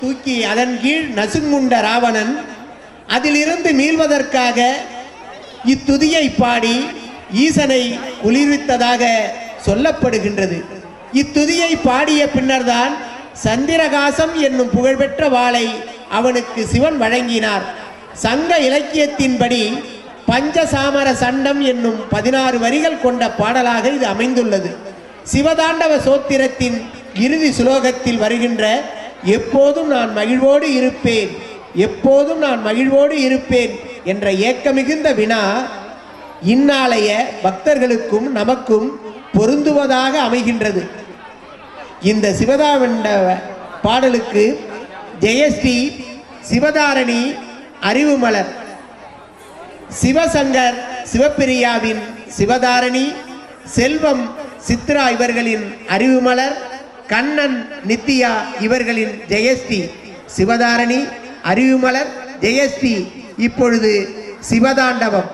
தூக்கி அதன் கீழ் நசுங்குண்ட ராவணன் அதிலிருந்து மீள்வதற்காக இத்துதியை பாடி ஈசனை குளிர்வித்ததாக சொல்லப்படுகின்றது. இத்துதியை பாடிய பின்னர்தான் சந்திரகாசம் என்னும் புகழ்பெற்ற வாளை அவனுக்கு சிவன் வழங்கினார். சங்க இலக்கியத்தின்படி பஞ்சசாமர சண்டம் என்னும் 16 வரிகள் கொண்ட பாடலாக இது அமைந்துள்ளது. சிவதாண்டவ சோத்திரத்தின் இறுதி சுலோகத்தில் வருகின்ற எப்போதும் நான் மகிழ்வோடு இருப்பேன், எப்போதும் நான் மகிழ்வோடு இருப்பேன் என்ற ஏக்கமிகுந்த வினா இந்நாளைய பக்தர்களுக்கும் நமக்கும் பொருந்துவதாக அமைகின்றது. இந்த சிவதாண்டவ பாடலுக்கு ஜெயஸ்ரீ, சிவதாரணி, அறிவுமலர், சிவசங்கர் சிவப்பிரியாவின் சிவதாரணி, செல்வம் சித்ரா இவர்களின் அறிவுமலர், கண்ணன் நித்யா இவர்களின் ஜெயஸ்ரீ. சிவதாரணி, அறிவுமலர், ஜெயஸ்ரீ. இப்பொழுது சிவதாண்டவம்.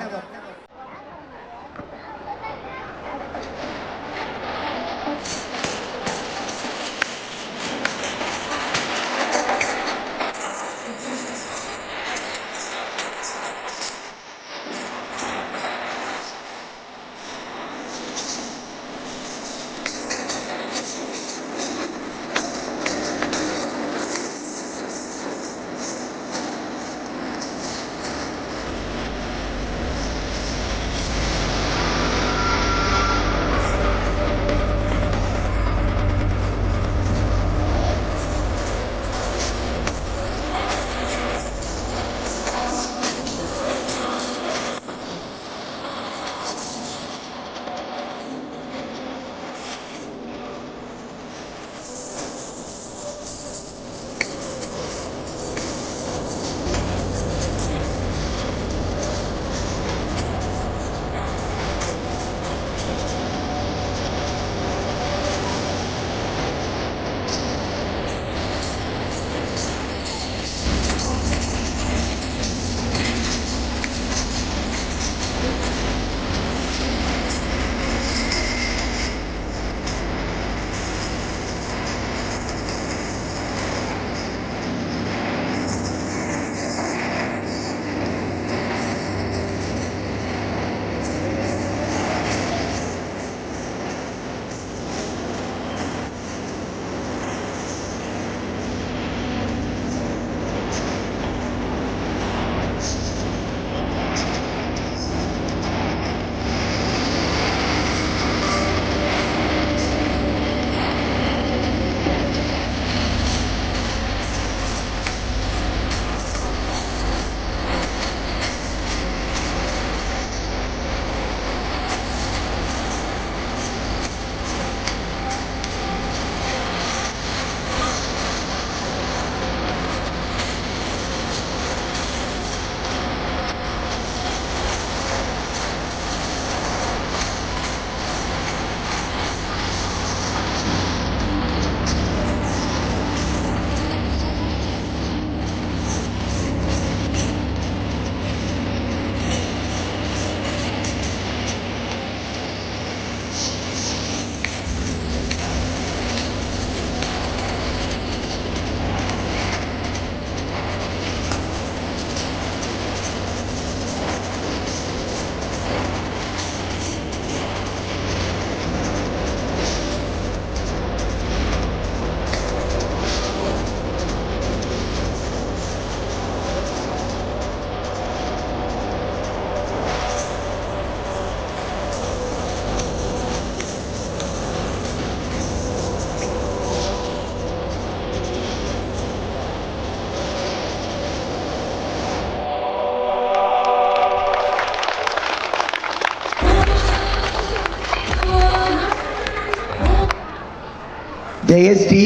ஜெயஸ்ரீ,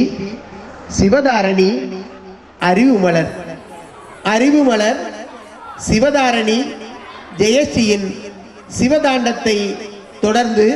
சிவதாரணி, அறிவுமலர். அறிவுமலர், சிவதாரணி, ஜெயஸ்ரீயின் சிவதாண்டத்தை தொடர்ந்து